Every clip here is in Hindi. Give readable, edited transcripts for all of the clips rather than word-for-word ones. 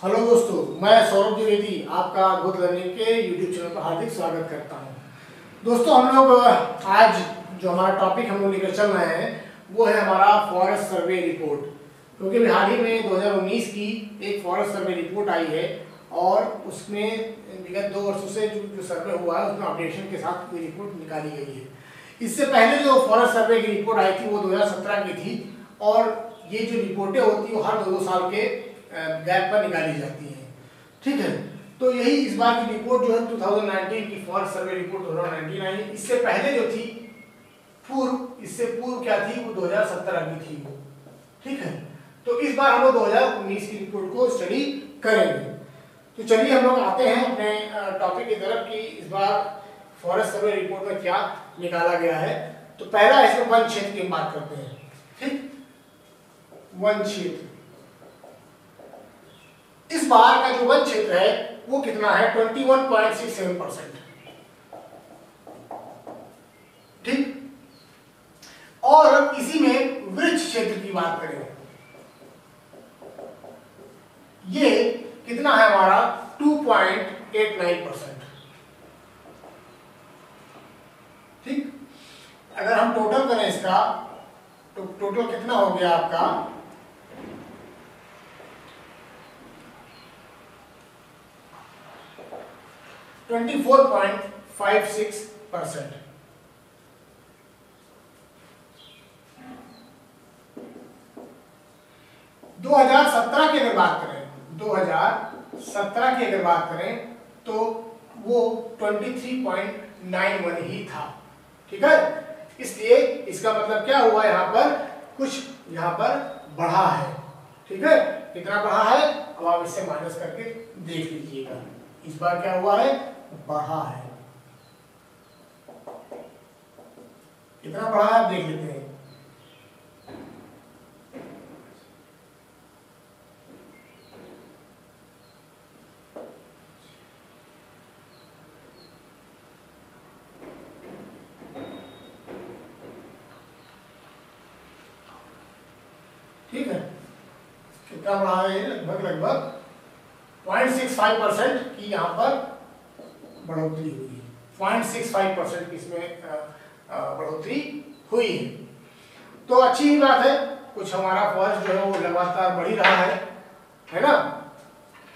हेलो दोस्तों, मैं सौरभ द्विवेदी आपका गुड लर्निंग के यूट्यूब चैनल पर हार्दिक स्वागत करता हूं। दोस्तों, हम लोग आज जो हमारा टॉपिक हम लोग लेकर चल रहे हैं वो है हमारा फॉरेस्ट सर्वे रिपोर्ट। क्योंकि हाल ही में 2019 की एक फॉरेस्ट सर्वे रिपोर्ट आई है और उसमें विगत 2 वर्षों से जो सर्वे हुआ है उसमें अपडेशन के साथ ये रिपोर्ट निकाली गई है। इससे पहले जो फॉरेस्ट सर्वे की रिपोर्ट आई थी वो 2017 की थी और ये जो रिपोर्टें होती है हर 2 साल के गैप पर निकाली जाती हैं। ठीक है, तो यही इस बार की रिपोर्ट जो है 2019 की फॉरेस्ट सर्वे रिपोर्ट 2019 आई। इससे पहले जो थी इससे पूर्व क्या थी वो 2017 की थी वो। ठीक है, तो इस बार हम लोग 2019 की रिपोर्ट को स्टडी करेंगे। तो चलिए हम लोग आते हैं अपने टॉपिक की तरफ कि इस बार फॉरेस्ट सर्वे रिपोर्ट में क्या निकाला गया है। तो पहला इसमें वन क्षेत्र की बात करते हैं। ठीक, वन क्षेत्र इस बार का जो वन क्षेत्र है वो कितना है 21.67%। ठीक, और इसी में वृक्ष क्षेत्र की बात करें ये कितना है हमारा 2.89%। ठीक, अगर हम टोटल करें इसका तो टोटल कितना हो गया आपका 24.56%। दो हजार सत्रह की अगर बात करें तो वो 23.91 ही था। ठीक है, इसलिए इसका मतलब क्या हुआ, यहाँ पर कुछ यहाँ पर बढ़ा है। ठीक है, कितना बढ़ा है अब आप इससे माइनस करके देख लीजिएगा। इस बार क्या हुआ है, बढ़ा है। कितना बढ़ा है आप देख लेते हैं। ठीक है, कितना बढ़ा है, लगभग 0.65% की यहाँ पर बढ़ोतरी हुई है। 0.65% की इसमें बढ़ोतरी हुई है, तो अच्छी ही बात है। कुछ हमारा फॉरेस्ट जो है वो लगातार बढ़ ही रहा है ना।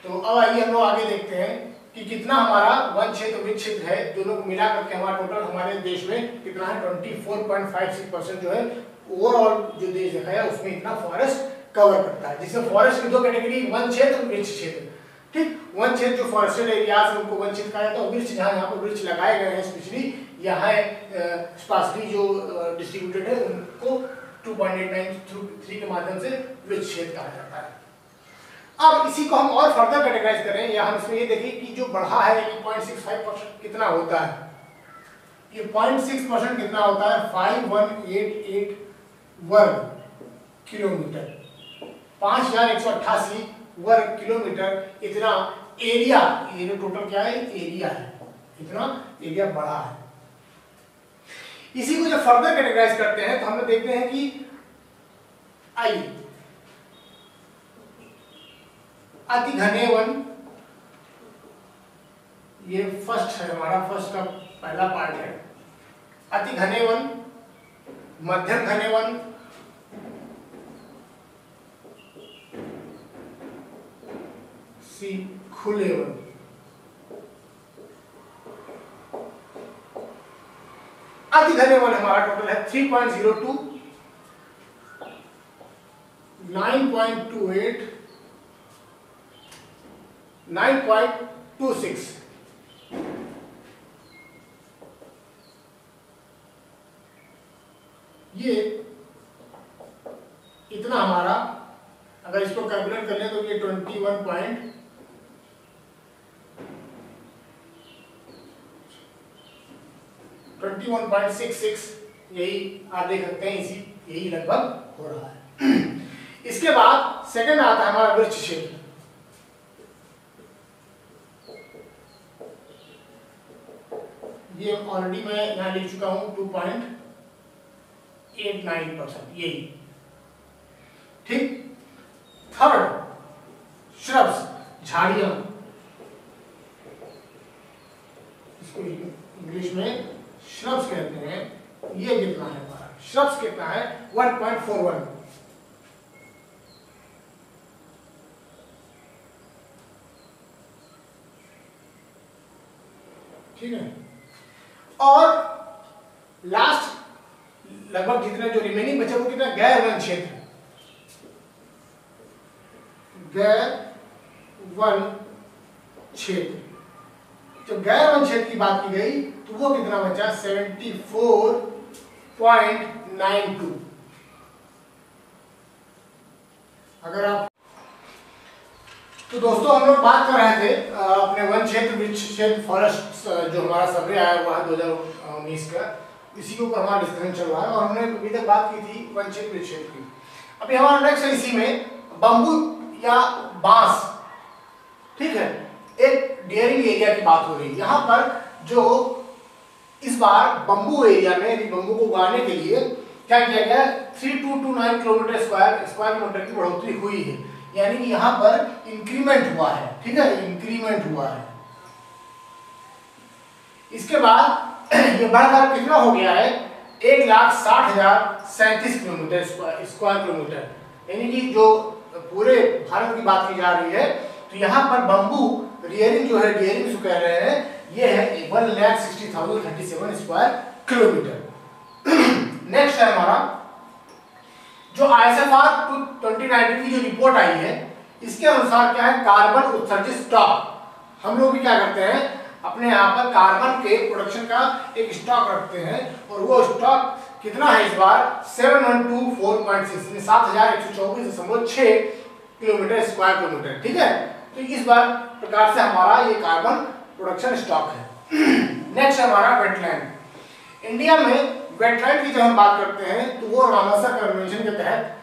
तो अब आइए हम लोग आगे देखते हैं कि कितना हमारा वन क्षेत्र वृक्ष क्षेत्र है, दोनों को मिला करके हमारा टोटल हमारे देश में कितना है 24.56% जो है ओवरऑल जो देश देखा है उसमें इतना फॉरेस्ट कवर करता है। जिसमें फॉरेस्ट की 2 कैटेगरी, वन क्षेत्र और वृक्ष क्षेत्र। ठीक, वन क्षेत्र जो फॉरेस्टेड एरियाज है उनको वन क्षेत्र कहा जाता है। वृक्ष जहाँ यहाँ पर वृक्ष लगाए गए हैं स्पेशली यहाँ स्पार्सली जो डिस्ट्रीब्यूटेड है उनको 2.89 के माध्यम से वृक्ष क्षेत्र कहा जाता है। अब इसी को हम और फर्दर कैटेगराइज करें या हम इसमें ये देखें कि जो बढ़ा है 0.65% कितना होता है। ये 0.6% कितना होता है 5188 वर्ग किलोमीटर, 5188 वर्ग किलोमीटर। इतना एरिया, ये टोटल क्या है एरिया है, इतना एरिया बड़ा है। इसी को जब फर्दर कैटेगराइज करते हैं तो हम लोग देखते हैं कि आइए अति घने वन, ये फर्स्ट है हमारा, फर्स्ट का पहला पार्ट है। अति घने वन, मध्यम घने वन, सी खुले वन। अति घने वन हमारा टोटल है 3.02, 9.28, 9.26। ये इतना हमारा अगर इसको कैलकुलेट कर ले तो ये 21.66 यही आप देख सकते हैं, यही लगभग हो रहा है। इसके बाद सेकंड आता है हमारा वृक्ष क्षेत्र। ये ऑलरेडी मैं यहां लिख चुका हूं 2.89%, यही। ठीक, थर्ड श्रब्स, झाड़ियां, इसको इंग्लिश में श्रब्स कहते हैं, ये कितना है हमारा श्रब्स कितना है 1.41। ठीक है, और लास्ट लगभग जितने जो रिमेनिंग बचे वो कितना गैर वन क्षेत्र, गैर वन क्षेत्र। जब गैर वन क्षेत्र की बात की गई तो वो कितना बचा 74.92। अगर आप तो दोस्तों हम लोग बात कर रहे थे अपने वन क्षेत्र वृक्ष क्षेत्र फॉरेस्ट जो हमारा सर्वे आया हुआ है 2019 का, इसी के ऊपर हमारा डिस्कशन चल रहा है और हमने अभी तक बात की थी वन क्षेत्र वृक्ष क्षेत्र की। अभी हमारा नेक्स्ट है इसी में बम्बू या बांस। ठीक है, एक डियरिंग एरिया की बात हो रही है यहाँ पर, जो इस बार बम्बू एरिया में बम्बू को उगाने के लिए क्या किया गया 3229 किलोमीटर स्क्वायर किलोमीटर की बढ़ोतरी हुई है, यानी कि यहाँ पर इंक्रीमेंट हुआ है। ठीक है, इंक्रीमेंट हुआ है। इसके बाद ये बढ़कर कितना हो गया है 1,60,037 किलोमीटर स्क्वायर किलोमीटर, यानी कि जो पूरे भारत की बात की जा रही है तो यहाँ पर बम्बू रियरिंग जो है डियरिंग जो कह रहे हैं ये है 1,60,037 स्क्वायर किलोमीटर। नेक्स्ट है हमारा जो ISFR 2019 की जो रिपोर्ट आई है, इसके अनुसार क्या है कार्बन उत्सर्जित स्टॉक। हम लोग भी क्या करते हैं अपने यहाँ पर कार्बन के प्रोडक्शन का एक स्टॉक रखते हैं और वो स्टॉक कितना है इस बार 7124.6 7124.6 किलोमीटर स्क्वायर किलोमीटर। ठीक है, तो इस बार प्रकार से हमारा ये कार्बन प्रोडक्शन स्टॉक है। नेक्स्ट हमारा वेटलैंड। इंडिया में वेटलैंड की जब हम बात करते हैं तो वो रामसर कन्वेंशन के तहत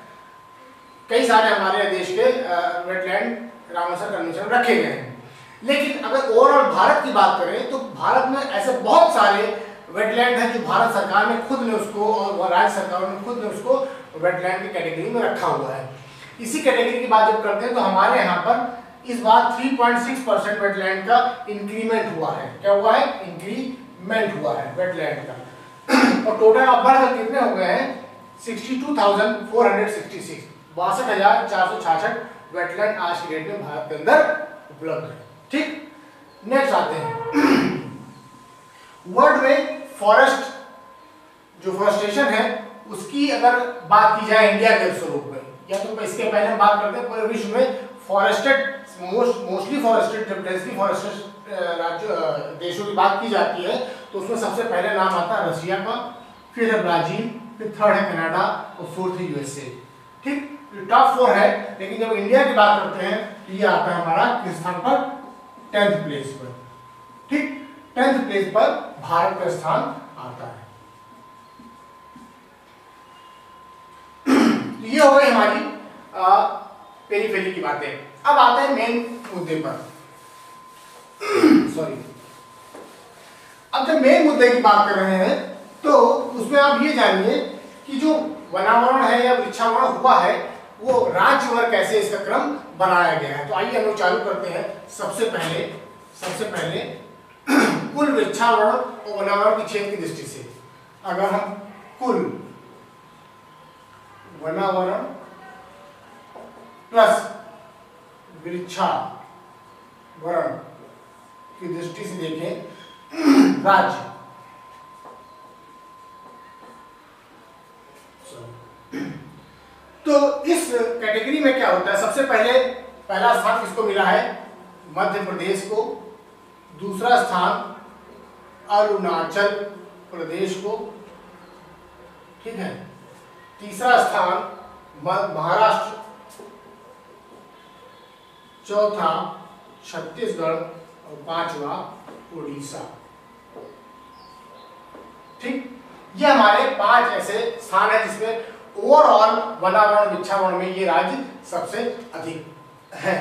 कई सारे हमारे देश के वेटलैंड रामसर कन्वेंशन रखे गए हैं। लेकिन अगर ओवरऑल भारत की बात करें तो भारत में ऐसे बहुत सारे वेटलैंड हैं जो भारत सरकार ने खुद ने उसको और राज्य सरकारों ने खुद ने उसको वेटलैंड की कैटेगरी में रखा हुआ है। इसी कैटेगरी की बात जब करते हैं तो हमारे यहाँ पर इस बार 3.6% वेटलैंड का इंक्रीमेंट हुआ है। क्या हुआ है? इंक्रीमेंट हुआ है वेटलैंड का। और टोटल अब बढ़कर कितने हो गए हैं 62,466 62,466 वेटलैंड आज की डेट में भारत के अंदर उपलब्ध है। ठीक, नेक्स्ट आते हैं वर्ल्ड में फॉरेस्ट जो फॉरेस्टेशन है उसकी अगर बात की जाए इंडिया के स्वरूप में, या तो इसके पहले हम बात करते हैं पूरे विश्व में फॉरेस्टेड मोस्टली फॉरेस्टेड जब डेंसली फॉरेस्टेड राज्य देशों की बात की जाती है तो उसमें सबसे पहले नाम आता है रशिया का, फिर है ब्राजील, फिर थर्ड है कनाडा और फोर्थ है यूएसए। ठीक, टॉप 4 है। लेकिन जब इंडिया की बात करते हैं तो ये आता है हमारा किस स्थान पर 10th प्लेस पर। ठीक, 10th प्लेस पर भारत का स्थान आता है। तो ये हो गई हमारी पेरीफेरी की बातें। अब आते हैं मेन मुद्दे पर। सॉरी, अब जब मेन मुद्दे की बात कर रहे हैं तो उसमें आप ये जानिए कि जो वनावरण है या वृक्षावरण हुआ है वो राज्यवार कैसे इसका क्रम बनाया गया है। तो आइए हम लोग चालू करते हैं। सबसे पहले कुल वृक्षावरण और वनावरण की क्षेत्र की दृष्टि से अगर हम कुल वनावरण प्लस वृक्षावरण की दृष्टि से देखें राज्य, तो इस कैटेगरी में क्या होता है सबसे पहले पहला स्थान किसको मिला है मध्य प्रदेश को, दूसरा स्थान अरुणाचल प्रदेश को, ठीक है, तीसरा स्थान महाराष्ट्र, चौथा छत्तीसगढ़ और पांचवा उड़ीसा। ठीक, ये हमारे 5 ऐसे स्थान है जिसमें ओवरऑल वनावरण वृक्षावरण में ये राज्य सबसे अधिक है।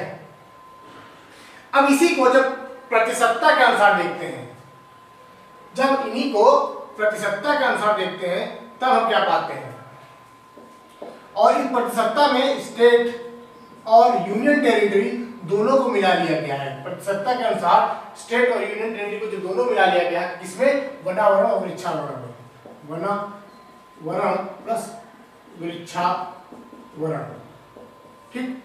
अब इसी को जब प्रतिशतता के अनुसार देखते हैं, जब इन्हीं को प्रतिशतता के अनुसार देखते हैं तब हम क्या पाते हैं, और इस प्रतिशतता में स्टेट और यूनियन टेरिटरी दोनों को मिला लिया गया है। प्रतिशतता के अनुसार स्टेट और यूनियन टेरिटरी को जो दोनों मिला लिया गया है, किसमें? वनावरण और वृक्षावरण में। वनावरण प्लस वृक्षावरण। ठीक,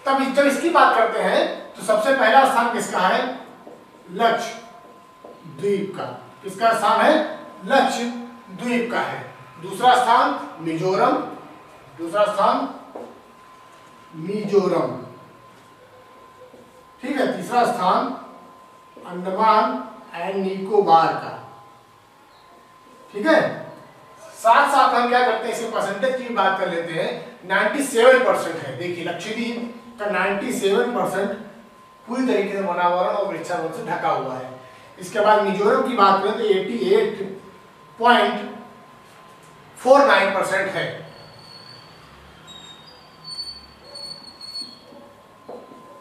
तब जब इसकी बात करते हैं तो सबसे पहला स्थान किसका है? लक्षद्वीप का। किसका स्थान है? लक्षद्वीप का है। दूसरा स्थान मिजोरम, दूसरा स्थान मिजोरम। ठीक है, तीसरा स्थान अंडमान एंड निकोबार का। ठीक है, साथ साथ हम क्या करते हैं, इसके परसेंटेज की बात कर लेते हैं। 97% है। देखिए लक्षद्वीप का 97% पूरी तरीके से वनावरण और वृक्षावरण से ढका हुआ है। इसके बाद मिजोरम की बात करें तो 88.49% है।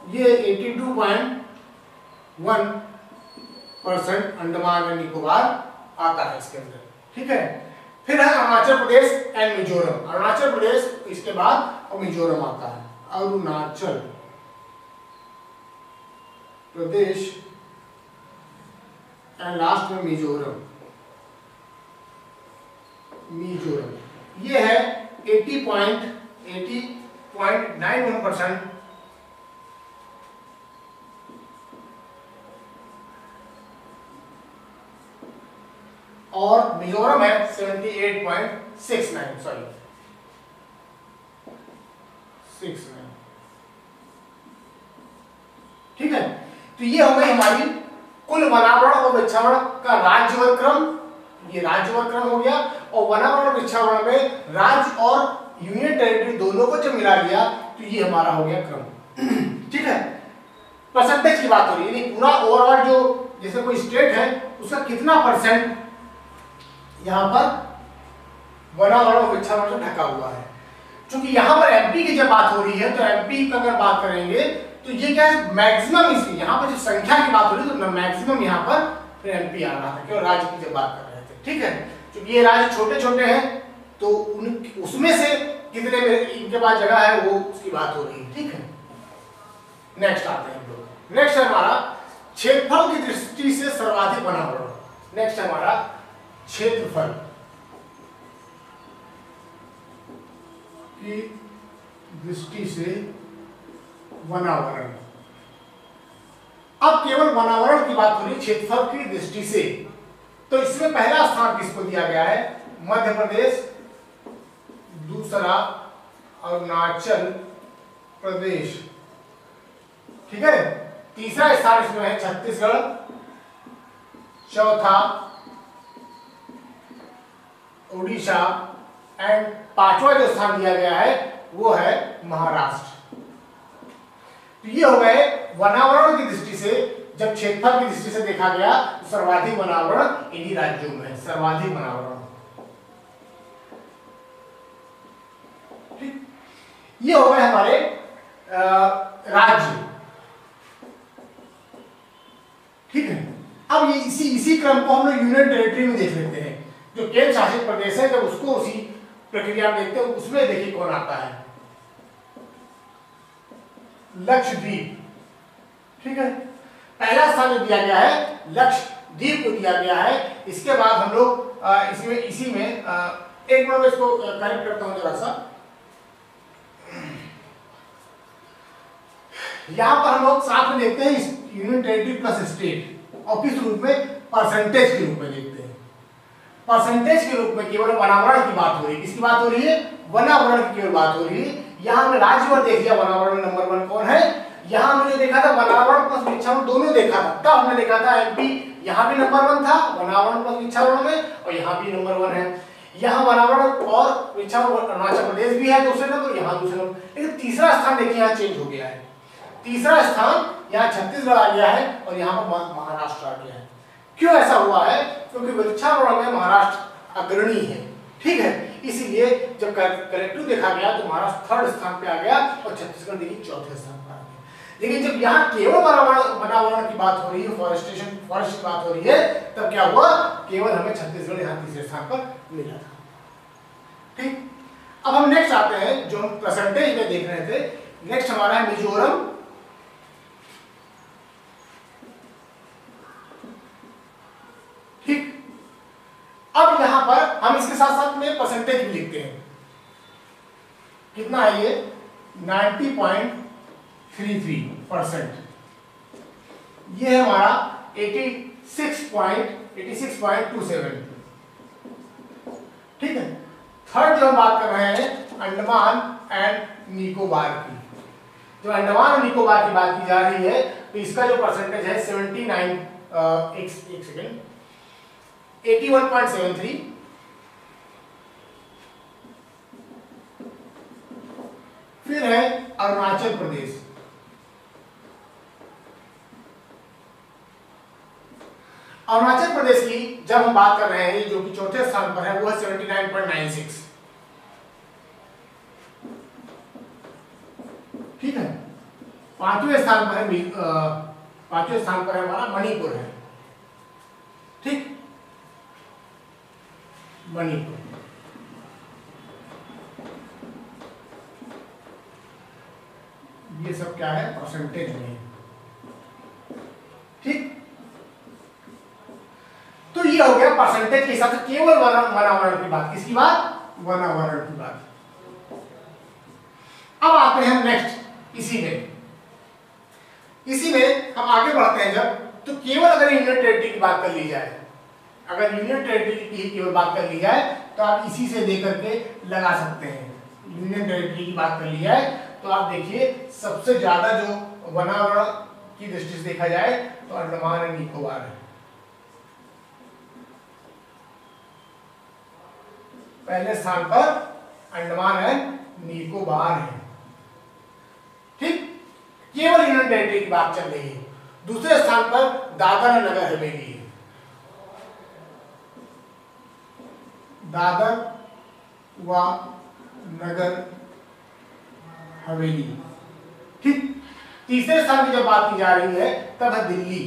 ये 82.1% अंडमान एंड निकोबार आता है इसके अंदर। ठीक है, फिर है अरुणाचल प्रदेश एंड मिजोरम। अरुणाचल प्रदेश इसके बाद और मिजोरम आता है। अरुणाचल प्रदेश एंड लास्ट में मिजोरम। ये है 80.91%। और मिजोरम है 68.69। ठीक है, तो ये हो गई हमारी कुल वनावरण और वृक्षावरण का राज्यवार क्रम। ये राज्यवार क्रम हो गया। और वनावरण और वृक्षावरण में राज्य और यूनियन टेरिटरी दोनों को जब मिला लिया तो ये हमारा हो गया क्रम। ठीक है, परसेंटेज की बात हो रही है, यानी पूरा ओवरऑल जो जैसे कोई स्टेट है उसका कितना परसेंट यहाँ पर वनावरण और वृक्षावरण से ढका हुआ है। क्योंकि यहाँ पर एमपी की जब बात हो रही है तो एमपी का अगर बात करेंगे तो ये क्या है, मैक्सिमम इसकी यहाँ पर जब संख्या की बात हो रही है तो मैक्सिमम यहाँ पर फिर एमपी आ रहा था, क्यों? राज्य की जब बात कर रहे थे। ठीक है, क्योंकि ये राज्य छोटे छोटे हैं तो उसमें से कितने में इनके पास जगह है वो उसकी बात हो रही है। ठीक है, नेक्स्ट आते हैं हम लोग। नेक्स्ट है हमारा क्षेत्रफल की दृष्टि से सर्वाधिक वनावरण। नेक्स्ट है हमारा क्षेत्रफल की दृष्टि से वनावरण। अब केवल वनावरण की बात हो रही है क्षेत्रफल की दृष्टि से, तो इसमें पहला स्थान किसको दिया गया है? मध्य प्रदेश, दूसरा अरुणाचल प्रदेश। ठीक है, तीसरा स्थान इसमें है छत्तीसगढ़, चौथा उड़ीसा एंड पांचवा जो स्थान दिया गया है वो है महाराष्ट्र। तो ये हो गए वनावरण की दृष्टि से। जब क्षेत्रफल की दृष्टि से देखा गया तो सर्वाधिक वनावरण इन्हीं राज्यों में है, सर्वाधिक वनावरण। ठीक, ये हो गए हमारे राज्य। ठीक है, अब ये इसी क्रम को हम लोग यूनियन टेरिटरी में देख लेते हैं। जो केंद्र शासित प्रदेश है जब उसको उसी प्रक्रिया में देखते हैं, उसमें देखिए कौन आता है? लक्षद्वीप। ठीक है, पहला स्थान जो दिया गया है लक्षद्वीप को दिया गया है। इसके बाद हम लोग इसी में एक मिनट में इसको करेक्ट करता हूं जरा सा। यहां पर हम लोग साथ में देखते हैं यूनियन टेरिटरी प्लस स्टेट, और किस रूप में? परसेंटेज के रूप में देखते हैं। परसेंटेज के रूप में केवल वनावरण की बात हो रही है। किसकी बात हो रही है? वनावरण की केवल बात हो रही है। यहां हमने राज्यवार देख लिया, वनावरण नंबर 1 कौन है? यहां हमने जो देखा था वनावरण प्लस वृक्षावरण दोनों देखा था। तब हमने देखा था एमपी यहां भी नंबर 1 था वनावरण प्लस वृक्षावरण में, और यहां भी नंबर 1 है। यहां वनावरण और वृक्षावरण अरुणाचल प्रदेश भी है दूसरे नंबर, यहां दूसरे नंबर। लेकिन तीसरा स्थान देखिए यहाँ चेंज हो गया है। तीसरा स्थान यहाँ छत्तीसगढ़ आ गया है और यहाँ पर महाराष्ट्र आ गया है। क्यों ऐसा हुआ है? क्योंकि वृक्षारोपण में महाराष्ट्र अग्रणी है। ठीक है, इसीलिए जब कलेक्टिव देखा गया तो महाराष्ट्र 3rd स्थान पे आ गया और छत्तीसगढ़ देखिए 4थे स्थान पर आ गया। लेकिन जब यहाँ केवल वनावरण की बात हो रही है, फॉरेस्ट की बात हो रही है, तब क्या हुआ? केवल हमें छत्तीसगढ़ यहाँ 3रे स्थान पर मिला था। ठीक, अब हम नेक्स्ट आते हैं जो हम परसेंटेज में देख रहे थे। नेक्स्ट हमारा है मिजोरम ये परसेंटेज भी लिखते हैं। कितना है ये? 90.33%। ये है हमारा 86.27। ठीक है। थर्ड जो हम बात कर रहे हैं अंडमान एंड निकोबार की। जो अंडमान और निकोबार की बात की जा रही है तो इसका जो परसेंटेज है 81.73। फिर है अरुणाचल प्रदेश। अरुणाचल प्रदेश की जब हम बात कर रहे हैं जो कि चौथे स्थान पर है वो है 79.96। ठीक है। पांचवें स्थान पर है हमारा मणिपुर है। ठीक, मणिपुर। ये सब क्या है? परसेंटेज में। ठीक, तो ये हो गया परसेंटेज के हिसाब से केवल वनावरण की बात। किसकी बात? वनावरण की बात। अब आते हैं हम नेक्स्ट इसी में हम आगे बढ़ते हैं जब, तो केवल अगर यूनियन टेरिटरी की बात कर ली जाए, अगर यूनियन टेरिटरी की केवल बात कर ली जाए तो आप इसी से देकर के लगा सकते हैं। यूनियन टेरिटरी की बात कर ली जाए तो आप देखिए सबसे ज्यादा जो वनावरण की दृष्टि से देखा जाए तो अंडमान एंड निकोबार है। पहले स्थान पर अंडमान एंड निकोबार है। ठीक, केवल यूनियन टेरिटरी की बात चल रही है। दूसरे स्थान पर दादर और नगर हवेली है। दादर व नगर हवेली। ठीक, तीसरे स्थान की जब बात की जा रही है तब है दिल्ली।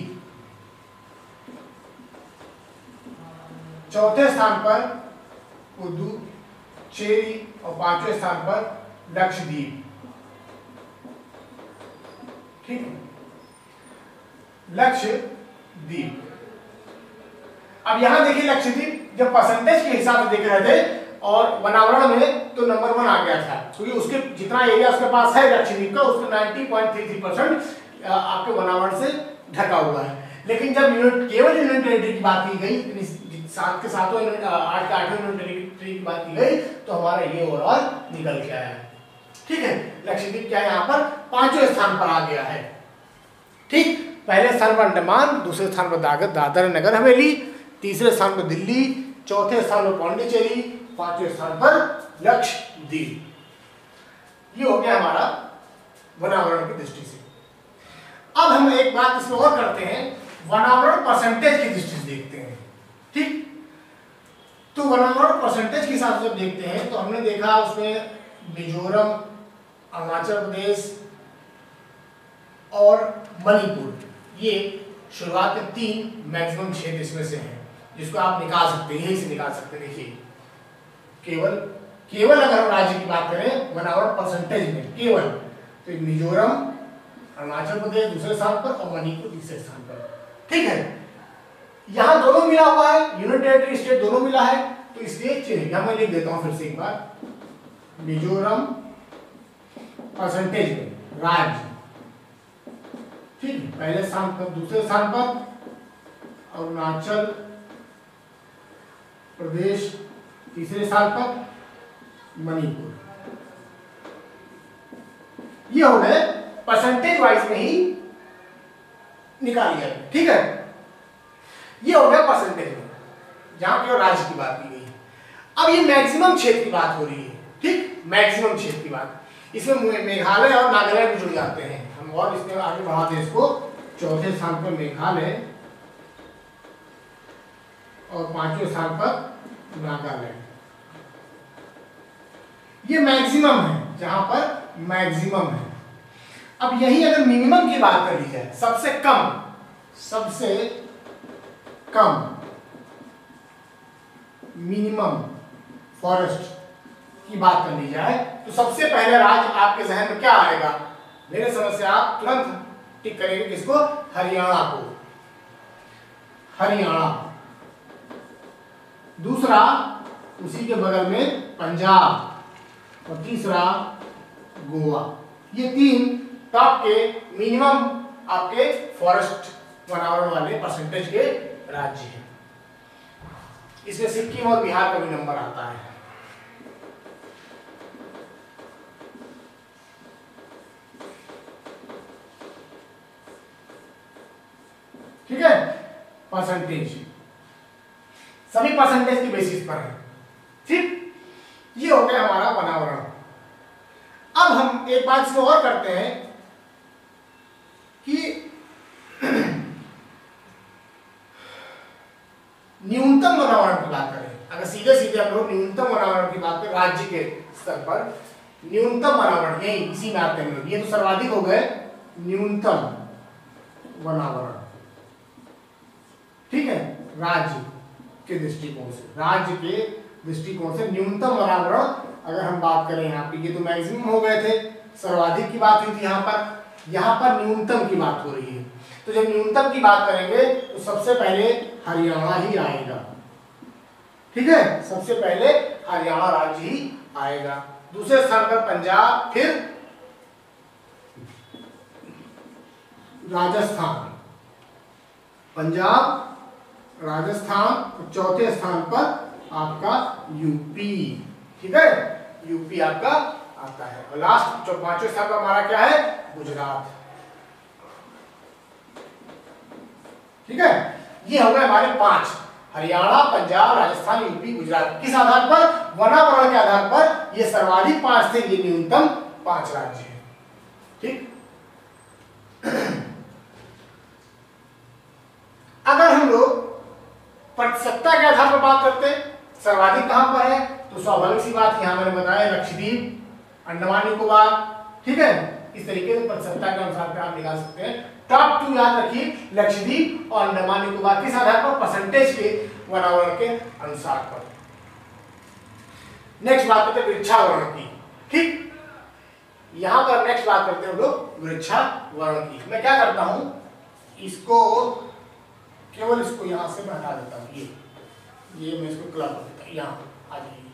चौथे स्थान पर पुदुचेरी और पांचवें स्थान पर लक्षद्वीप। ठीक, लक्षद्वीप। अब यहां देखिए लक्षद्वीप जब परसेंटेज के हिसाब से देख रहे थे और वनावरण में तो नंबर 1 आ गया था, क्योंकि उसके जितना एरिया उसके पास है लक्षद्वीप का उसका 90.33% आपके वनावरण से ढका हुआ है। लेकिन जब केवल यूनियन टेरिटरी की बात की गई, 7 के 8 के 8 यूनियन टेरिटरी की बात की गई तो हमारा ये ओवरऑल निकल के आया है। ठीक है, लक्षद्वीप क्या है यहाँ पर 5वें स्थान पर आ गया है। ठीक, पहले स्थान पर अंडमान, दूसरे स्थान पर दादर नगर हवेली, तीसरे स्थान पर दिल्ली, चौथे स्थान पर पौंडीचेरी, पांचवें स्थान पर लक्षद्वीप। ये हो गया हमारा वनावरण की दृष्टि से। अब हम एक बात इसमें और करते हैं, वनावरण परसेंटेज की दृष्टि से देखते हैं। ठीक, तो वनावरण परसेंटेज के हिसाब से जब देखते हैं तो हमने देखा उसमें मिजोरम, अरुणाचल प्रदेश और मणिपुर, ये शुरुआत में 3 मैक्सिमम क्षेत्र इसमें से हैं जिसको आप निकाल सकते हैं, यही से निकाल सकते हैं। देखिए केवल अगर हम राज्य की बात करें वनावरण परसेंटेज में केवल, तो मिजोरम, अरुणाचल प्रदेश दूसरे स्थान पर और मणिपुर तीसरे स्थान पर। ठीक है, यहां दोनों मिला हुआ है, यूनियन टेरिटरी स्टेट दोनों मिला है, तो इसलिए चिन्ह मैं लिख देता हूं फिर से एक बार। मिजोरम परसेंटेज में राज्य, ठीक, पहले स्थान पर, दूसरे स्थान पर अरुणाचल प्रदेश, तीसरे स्थान पर मणिपुर। ये हो गए परसेंटेज वाइज में ही निकाल लिया। ठीक है, ये हो गया परसेंटेज में जहां केवल राज्य की बात की गई है। अब ये मैक्सिमम क्षेत्र की बात हो रही है। ठीक, मैक्सिमम क्षेत्र की बात, इसमें मेघालय और नागालैंड भी जुड़ जाते हैं। हम और इसमें आगे बढ़ाते हैं इसको, चौथे स्थान पर मेघालय और 5वें स्थान पर नागालैंड। ये मैक्सिमम है, जहां पर मैक्सिमम है। अब यही अगर मिनिमम की बात कर ली जाए, सबसे कम मिनिमम फॉरेस्ट की बात कर ली जाए तो सबसे पहले राज्य आपके जहन में क्या आएगा? मेरे समझ से आप तुरंत टिक करेंगे किसको? हरियाणा को। हरियाणा। दूसरा उसी के बगल में पंजाब और तीसरा गोवा। ये 3 टॉप के मिनिमम आपके फॉरेस्ट वनावरण वाले परसेंटेज के राज्य हैं। इसमें सिक्किम और बिहार का भी नंबर आता है। ठीक है, परसेंटेज सभी परसेंटेज की बेसिस पर है। ठीक, ये हो गया हमारा वनावरण। अब हम एक बात इसमें और करते हैं कि न्यूनतम वनावरण की बात करें। अगर सीधे सीधे हम लोग न्यूनतम वनावरण की बात करें राज्य के स्तर पर, न्यूनतम वनावरण यही इसी में आते हैं। ये तो सर्वाधिक हो गए न्यूनतम वनावरण। ठीक है, राज्य के दृष्टिकोण से, राज्य के दृष्टिकोण से न्यूनतम वनावरण अगर हम बात करें, यहाँ पे ये तो मैक्सिमम हो गए थे, सर्वाधिक की बात हुई थी, यहाँ पर न्यूनतम की बात हो रही है। तो जब न्यूनतम की बात करेंगे तो सबसे पहले हरियाणा ही आएगा। ठीक है, सबसे पहले हरियाणा राज्य ही आएगा, दूसरे स्थान पर पंजाब, फिर राजस्थान, पंजाब, राजस्थान, चौथे स्थान पर आपका यूपी। ठीक है, यूपी आपका आता है। और लास्ट जो 5वें स्थान पर हमारा क्या है, गुजरात। ठीक है, ये हो गए हमारे 5, हरियाणा, पंजाब, राजस्थान, यूपी, गुजरात। किस आधार पर, वनावरण के आधार पर ये सर्वाधिक 5 थे, ये न्यूनतम 5 राज्य है। ठीक, अगर हम लोग प्रतिशतता के आधार पर बात करते हैं, सर्वाधिक कहां पर है, तो स्वाभाविक सी बात यहां मैंने बताया लक्षद्वीप, अंडमान निकोबार। ठीक है, इस तरीके से प्रतिशतता के अनुसार आप निकाल सकते हैं। टॉप 2 याद रखिए, लक्षद्वीप और अंडमान निकोबार। किस आधार पर, परसेंटेज के वनावरण के अनुसार पर। नेक्स्ट बात करते हैं वृक्षावरण की। ठीक, यहां पर नेक्स्ट बात करते हैं हम लोग वृक्षावरण की। मैं क्या करता हूं, इसको केवल इसको यहां से मैं हटा देता हूं, ये मैं इसको क्लब कर देता हूं, यहां आ जाइए।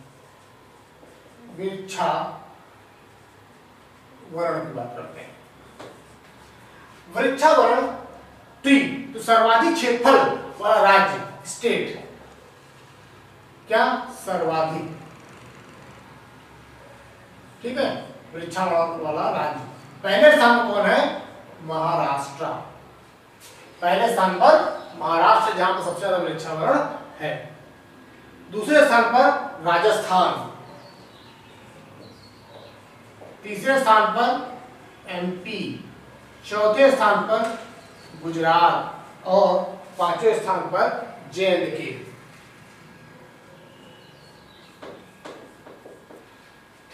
वृक्षावरण की बात करते हैं। वृक्षावरण ट्री, तो सर्वाधिक क्षेत्रफल वाला राज्य, स्टेट, क्या सर्वाधिक। ठीक है, वृक्षावरण वाला राज्य पहले स्थान पर कौन है, महाराष्ट्र। पहले स्थान पर महाराष्ट्र, जहां पर सबसे ज्यादा वृक्षावरण है। दूसरे स्थान पर राजस्थान, तीसरे स्थान पर एमपी, चौथे स्थान पर गुजरात और 5वें स्थान पर जे&के।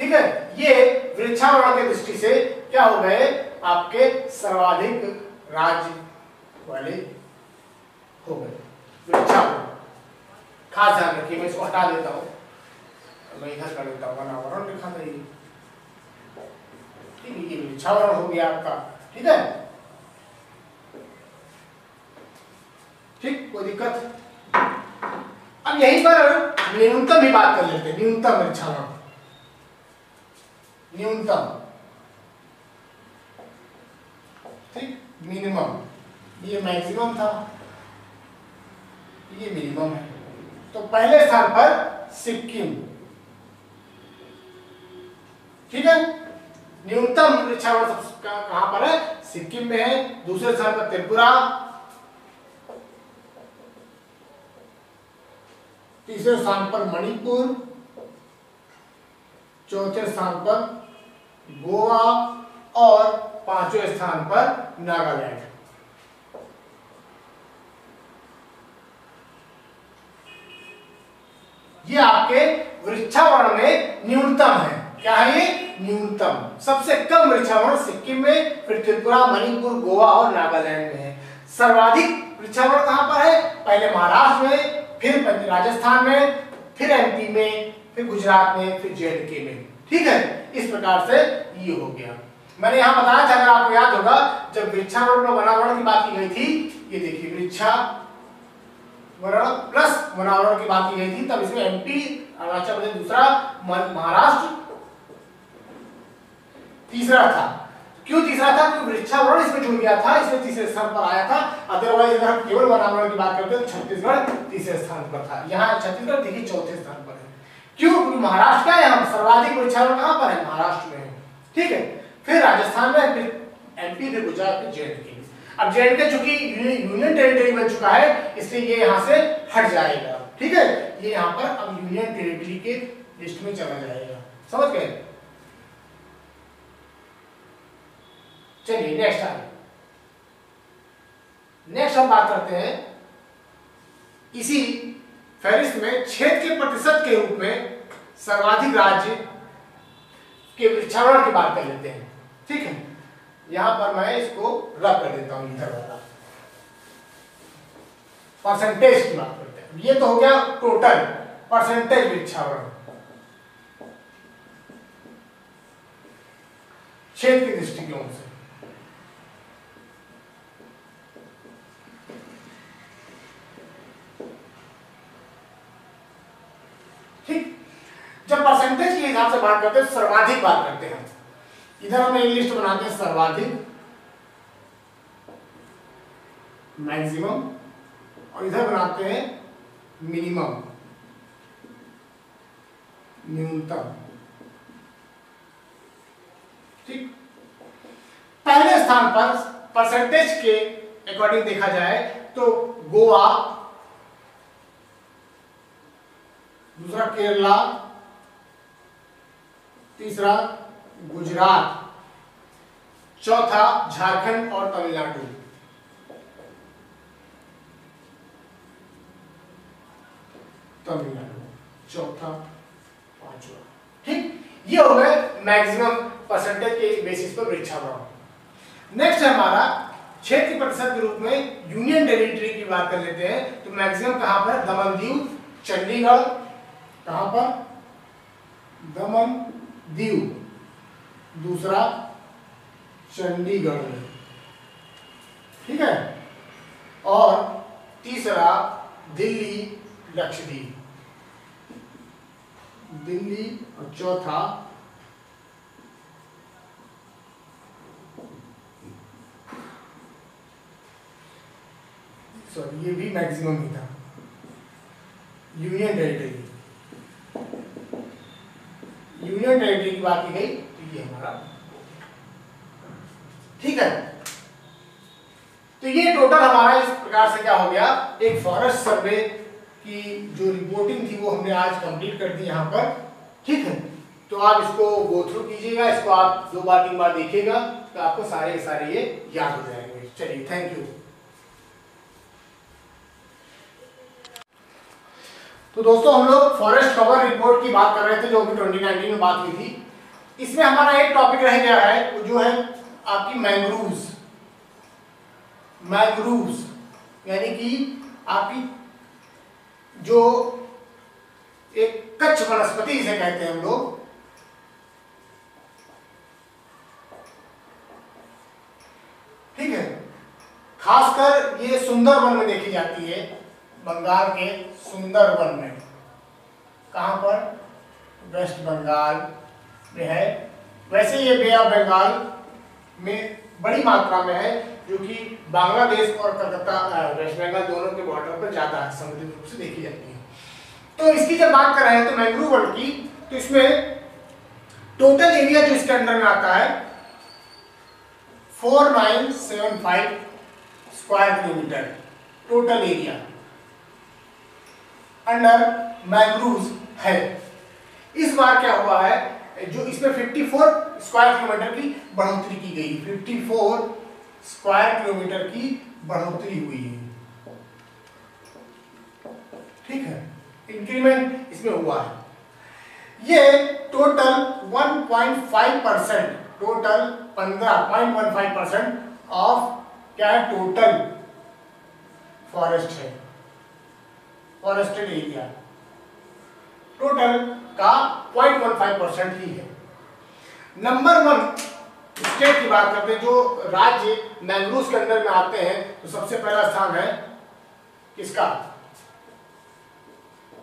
ठीक है, ये वृक्षावरण की दृष्टि से क्या हो गए, आपके सर्वाधिक राज्य वाले हो गए वृक्षावरण। खास ध्यान रखिए, मैं इसको हटा देता हूं, मैं इधर कर देता हूं, वनावरण लिखा था ये। ठीक है, ये वृक्षावरण हो गया आपका। ठीक है, ठीक, कोई दिक्कत। अब यहीं पर न्यूनतम भी बात कर लेते हैं, न्यूनतम वृक्षावरण, न्यूनतम। ठीक, मिनिमम, ये मैक्सिमम था, ये मिनिमम है। तो पहले स्थान पर सिक्किम। ठीक है, न्यूनतम वृक्षावरण कहां पर है, सिक्किम में है। दूसरे स्थान पर त्रिपुरा, तीसरे स्थान पर मणिपुर, चौथे स्थान पर गोवा और 5वें स्थान पर नागालैंड। ये आपके वृक्षावरण में न्यूनतम है। क्या है ये, न्यूनतम। सबसे कम वृक्षावरण सिक्किम में, फिर त्रिपुरा, मणिपुर, गोवा और नागालैंड में है। सर्वाधिक वृक्षावरण कहां पर है, पहले महाराष्ट्र में, फिर राजस्थान में, फिर एमपी में, फिर गुजरात में, फिर जे&के में। ठीक है, इस प्रकार से ये हो गया। मैंने यहां बताया था, अगर आपको याद होगा, जब वृक्षावरण और वनावरण की बात की गई थी, ये देखिए वृक्षावरण प्लस वनावरण की बात की गई थी, तब इसमें एमपी अरुणाचल प्रदेश दूसरा, महाराष्ट्र तीसरा था। क्यों तीसरा था? क्योंकि वृक्षारोपण इसमें जुड़ गया था, इसमें तीसरे स्थान पर आया था। अदरवाइज अगर हम केवल वनावरण की बात करते हैं तो छत्तीसगढ़ तीसरे स्थान पर था। यहाँ छत्तीसगढ़ देखिए चौथे स्थान पर है। क्यों? क्योंकि महाराष्ट्र का यहाँ सर्वाधिक वृक्षारोपण कहाँ पर है? महाराष्ट्र में है। ठीक है, फिर राजस्थान में, फिर एमपी, फिर गुजरात, फिर जेएंडके। अब जेएंडके चूंकि यूनियन टेरिटरी बन चुका है, इसलिए ये यहाँ से हट जाएगा। ठीक है, ये यहाँ पर अब यूनियन टेरिटरी के लिस्ट में चला जाएगा। समझ गए? चलिए नेक्स्ट आगे। नेक्स्ट हम बात करते हैं इसी फहरिस्त में क्षेत्र के प्रतिशत के रूप में सर्वाधिक राज्य के वृक्षारोपण की बात कर लेते हैं। ठीक है, यहां पर मैं इसको रब कर देता हूं, इधर वाला परसेंटेज की बात करते हैं। ये तो हो गया टोटल परसेंटेज वृक्षारोपण क्षेत्र के दृष्टिकोण से। ठीक, जब परसेंटेज के हिसाब से बात करते हैं सर्वाधिक बात करते हैं। इधर हम एक लिस्ट बनाते हैं सर्वाधिक, मैक्सिमम, और इधर बनाते हैं मिनिमम, न्यूनतम। ठीक, पहले स्थान पर परसेंटेज के अकॉर्डिंग देखा जाए तो गोवा, दूसरा केरला, तीसरा गुजरात, चौथा झारखंड और तमिलनाडु। चौथा, पांचवा। ठीक, ये हो गए मैक्सिमम परसेंटेज के बेसिस पर वृक्षारोपण। नेक्स्ट है हमारा क्षेत्र प्रतिशत के रूप में यूनियन टेरिटरी की बात कर लेते हैं। तो मैक्सिमम कहां पर? दमन दीव, चंडीगढ़, कहां पर? दमन दीव, दूसरा चंडीगढ़ में। ठीक है, और तीसरा दिल्ली, लक्षद्वीप, दिल्ली, और चौथा सॉरी ये भी मैक्सिमम ही था, यूनियन टेरिटरी। यूनियन टेरिटरी की बात की गई तो ये हमारा। ठीक है, तो ये टोटल हमारा इस प्रकार से क्या हो गया, एक फॉरेस्ट सर्वे की जो रिपोर्टिंग थी वो हमने आज कंप्लीट कर दी यहाँ पर। ठीक है, तो आप इसको गो थ्रू कीजिएगा, इसको आप 2 बार 3 बार देखिएगा तो आपको सारे सारे ये याद हो जाएंगे। चलिए, थैंक यू। तो दोस्तों हम लोग फॉरेस्ट कवर रिपोर्ट की बात कर रहे थे जो अभी 2019 में बात हुई थी। इसमें हमारा एक टॉपिक रह गया है वो जो है आपकी मैंग्रोव्स। मैंग्रोव्स यानी कि आपकी जो एक कच्छ वनस्पति जिसे कहते हैं हम लोग, ठीक है, खासकर ये सुंदरवन में देखी जाती है, बंगाल के सुंदरवन में। कहां पर? वेस्ट बंगाल में है। वैसे ये बे ऑफ बंगाल में बड़ी मात्रा में है, जो कि बांग्लादेश और कलकत्ता वेस्ट बंगाल दोनों के बॉर्डर पर ज्यादा समुद्री रूप से देखी जाती है। तो इसकी जब बात कर रहे हैं तो मैंग्रोव वर्ल्ड की, तो इसमें टोटल एरिया जो इसके अंडर में आता है 4975 square kilometre total area under mangroves है। इस बार क्या हुआ है, जो इसमें 54 स्क्वायर किलोमीटर की बढ़ोतरी की गई, 54 स्क्वायर किलोमीटर की बढ़ोतरी हुई है। ठीक है, इंक्रीमेंट इसमें हुआ है। ये टोटल 1.5%, टोटल 15.15% ऑफ क्या है, टोटल फॉरेस्ट है, फॉरेस्टेड एरिया टोटल का 0.15% ही है। नंबर 1 स्टेट की बात करते हैं, जो राज्य मैंग्रोव्स के अंदर में आते हैं, तो सबसे पहला स्थान है किसका?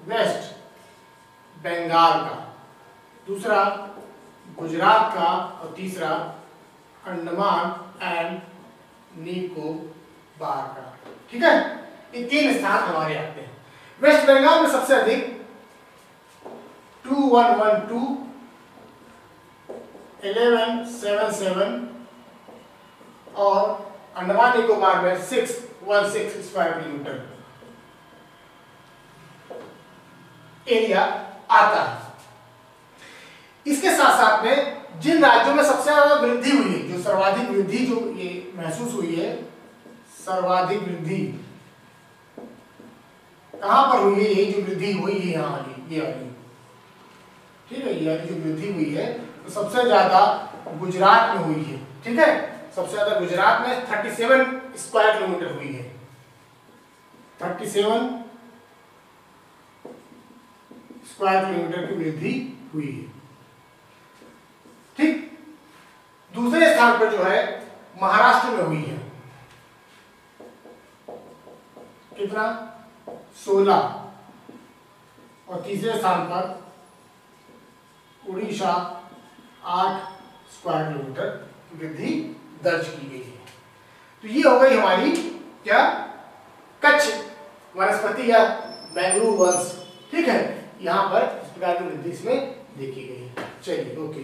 वेस्ट बंगाल का, दूसरा गुजरात का और तीसरा अंडमान एंड निकोबार का। ठीक है, ये 3 स्थान हमारे आते हैं। वेस्ट बंगाल में सबसे अधिक 2112, 1177 और अंडमान निकोबार में 616 स्क्वायर किलोमीटर एरिया आता है। इसके साथ साथ में जिन राज्यों में सबसे ज्यादा वृद्धि हुई है, जो सर्वाधिक वृद्धि जो ये महसूस हुई है, सर्वाधिक वृद्धि कहां पर हुई है? ये जो वृद्धि हुई है यहाँ वाली, ये वाली, ठीक है, ये जो वृद्धि हुई है तो सबसे ज्यादा गुजरात में हुई है। ठीक है, सबसे ज्यादा गुजरात में 37 स्क्वायर किलोमीटर हुई है, 37 स्क्वायर किलोमीटर की वृद्धि हुई है। ठीक, दूसरे स्थान पर जो है महाराष्ट्र में हुई है, कितना? 16, और तीसरे स्थान पर उड़ीसा 8 स्क्वायर किलोमीटर वृद्धि दर्ज की गई है। तो ये हो गई हमारी क्या, कच्छ वनस्पति या मैंग्रोव वंश। ठीक है, यहां पर इस प्रकार की वृद्धि इसमें देखी गई है। चलिए, ओके।